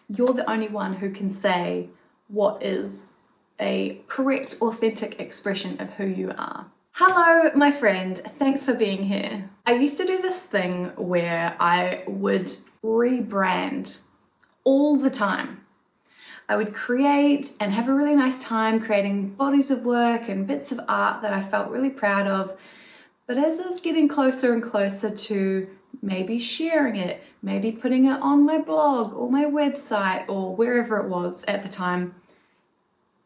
you're the only one who can say what is a correct, authentic expression of who you are. Hello, my friend. Thanks for being here. I used to do this thing where I would rebrand all the time. I would create and have a really nice time creating bodies of work and bits of art that I felt really proud of. But as I was getting closer and closer to maybe sharing it, maybe putting it on my blog or my website or wherever it was at the time,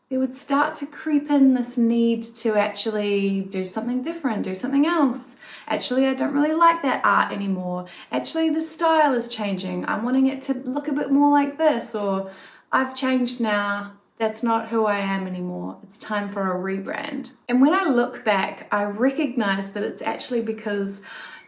it would start to creep in this need to actually do something different, do something else. Actually, I don't really like that art anymore. Actually, the style is changing. I'm wanting it to look a bit more like this, or I've changed now. That's not who I am anymore. It's time for a rebrand. And when I look back, I recognize that it's actually because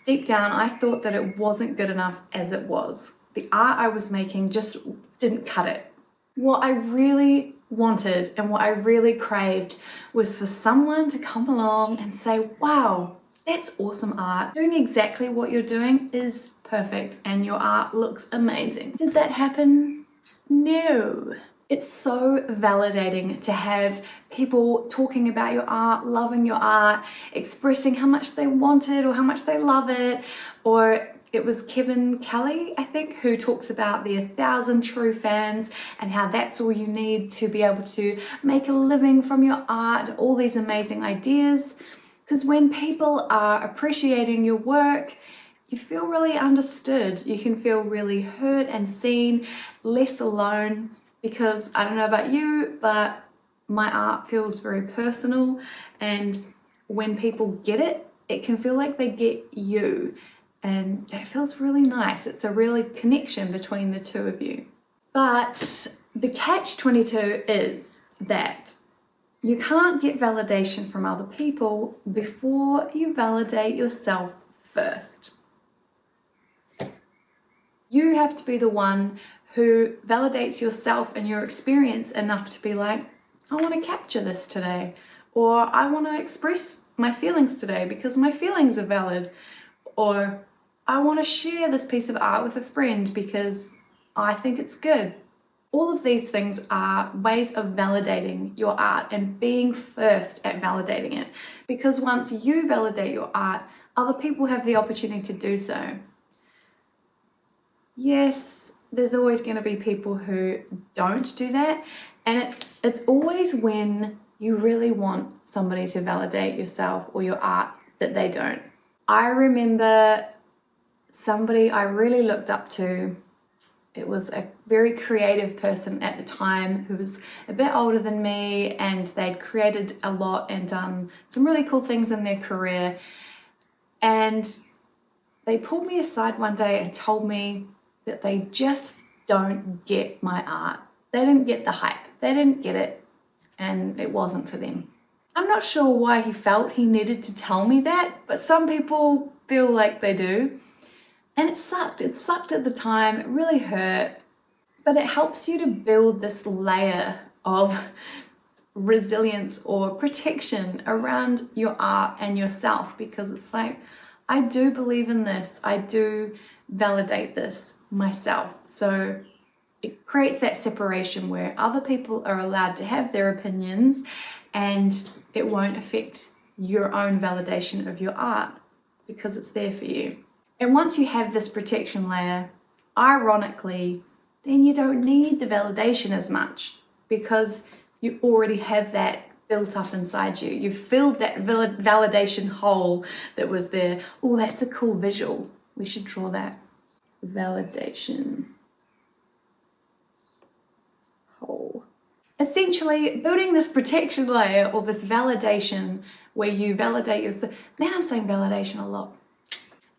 deep down, I thought that it wasn't good enough as it was. The art I was making just didn't cut it. What I really wanted and what I really craved was for someone to come along and say, wow, that's awesome art. Doing exactly what you're doing is perfect and your art looks amazing. Did that happen? No. It's so validating to have people talking about your art, loving your art, expressing how much they want it or how much they love it. Or it was Kevin Kelly, I think, who talks about the 1,000 true fans and how that's all you need to be able to make a living from your art, all these amazing ideas. Because when people are appreciating your work, you feel really understood. You can feel really heard and seen, less alone. Because I don't know about you, but my art feels very personal, and when people get it, it can feel like they get you, and it feels really nice. It's a really connection between the two of you. But the catch-22 is that you can't get validation from other people before you validate yourself first. You have to be the one who validates yourself and your experience enough to be like, I want to capture this today, or I want to express my feelings today because my feelings are valid, or I want to share this piece of art with a friend because I think it's good. All of these things are ways of validating your art and being first at validating it, because once you validate your art, other people have the opportunity to do so. Yes, there's always going to be people who don't do that, and it's always when you really want somebody to validate yourself or your art that they don't. I remember somebody I really looked up to. It was a very creative person at the time who was a bit older than me, and they'd created a lot and done some really cool things in their career. And they pulled me aside one day and told me that they just don't get my art. They didn't get the hype. They didn't get it, and it wasn't for them. I'm not sure why he felt he needed to tell me that, but some people feel like they do. And it sucked. It sucked at the time. It really hurt. But it helps you to build this layer of resilience or protection around your art and yourself, because it's like, I do believe in this. I do validate this myself. So it creates that separation where other people are allowed to have their opinions and it won't affect your own validation of your art because it's there for you. And once you have this protection layer, ironically, then you don't need the validation as much because you already have that built up inside you. You've filled that validation hole that was there. Oh, that's a cool visual. We should draw that. Validation hole. Essentially, building this protection layer or this validation where you validate yourself. Man, I'm saying validation a lot.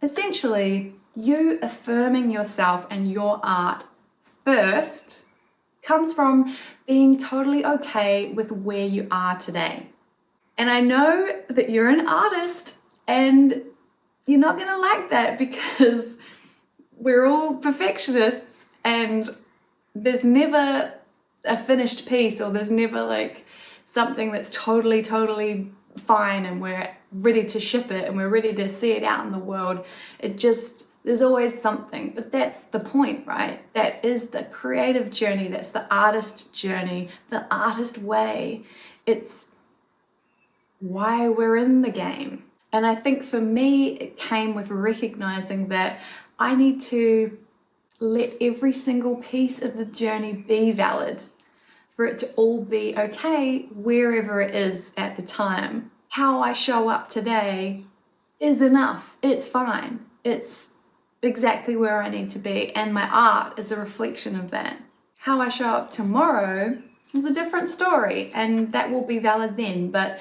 Essentially, you affirming yourself and your art first comes from being totally okay with where you are today. And I know that you're an artist and you're not going to like that because we're all perfectionists and there's never a finished piece, or there's never like something that's totally fine and we're ready to ship it and we're ready to see it out in the world. It just There's always something, but that's the point, right? That is the creative journey. That's the artist journey, the artist way. It's why we're in the game. And I think for me, it came with recognizing that I need to let every single piece of the journey be valid, for it to all be okay wherever it is at the time. How I show up today is enough. It's fine. It's exactly where I need to be, and my art is a reflection of that. How I show up tomorrow is a different story, and that will be valid then, but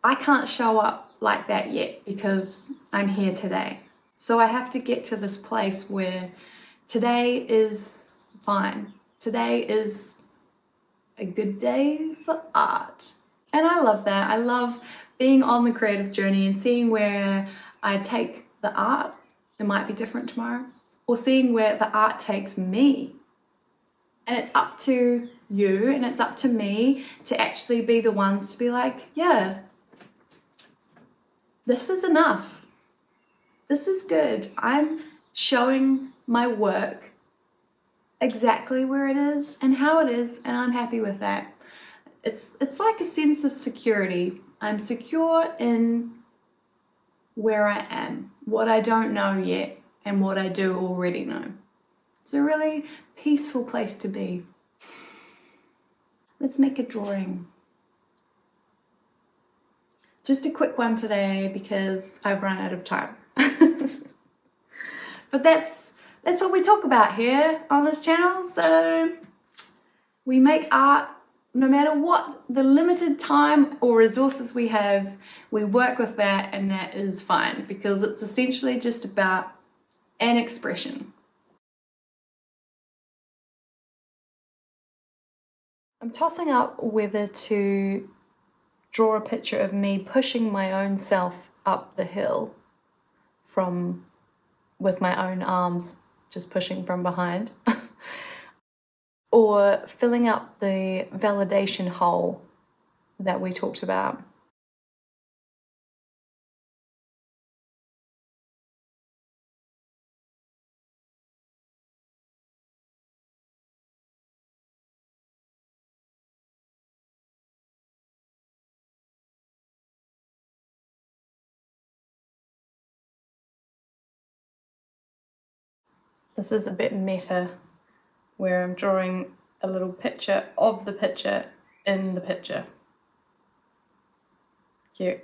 I can't show up like that yet because I'm here today. So I have to get to this place where today is fine. Today is a good day for art. And I love that. I love being on the creative journey and seeing where I take the art. It might be different tomorrow. Or seeing where the art takes me. And it's up to you and it's up to me to actually be the ones to be like, yeah, this is enough. This is good. I'm showing my work exactly where it is and how it is, and I'm happy with that. It's like a sense of security. I'm secure in where I am, what I don't know yet, and what I do already know. It's a really peaceful place to be. Let's make a drawing. Just a quick one today because I've run out of time. But that's what we talk about here on this channel. So we make art no matter what the limited time or resources we have, we work with that, and that is fine because it's essentially just about an expression. I'm tossing up whether to draw a picture of me pushing my own self up the hill with my own arms, just pushing from behind, or filling up the validation hole that we talked about. This is a bit meta, where I'm drawing a little picture of the picture in the picture. Cute.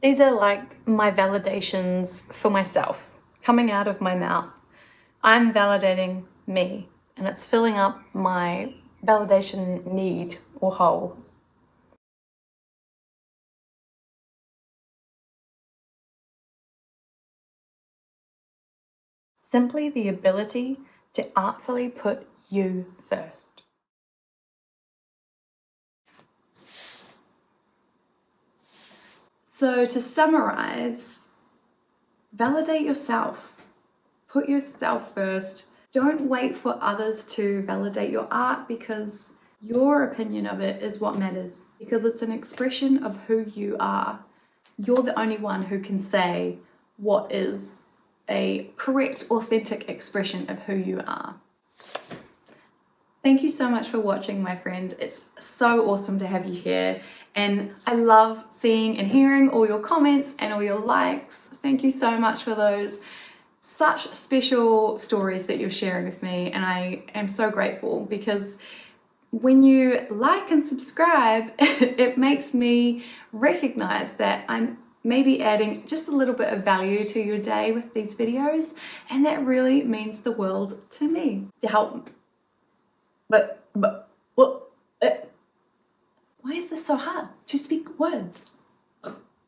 These are like my validations for myself, coming out of my mouth. I'm validating me, and it's filling up my validation need or hole. Simply the ability to artfully put you first. So to summarize, validate yourself. Put yourself first. Don't wait for others to validate your art, because your opinion of it is what matters, because it's an expression of who you are. You're the only one who can say what is a correct, authentic expression of who you are. Thank you so much for watching, my friend. It's so awesome to have you here, and I love seeing and hearing all your comments and all your likes. Thank you so much for those. Such special stories that you're sharing with me, and I am so grateful, because when you like and subscribe, it makes me recognize that I'm maybe adding just a little bit of value to your day with these videos, and that really means the world to me, to help. But why is this so hard to speak words?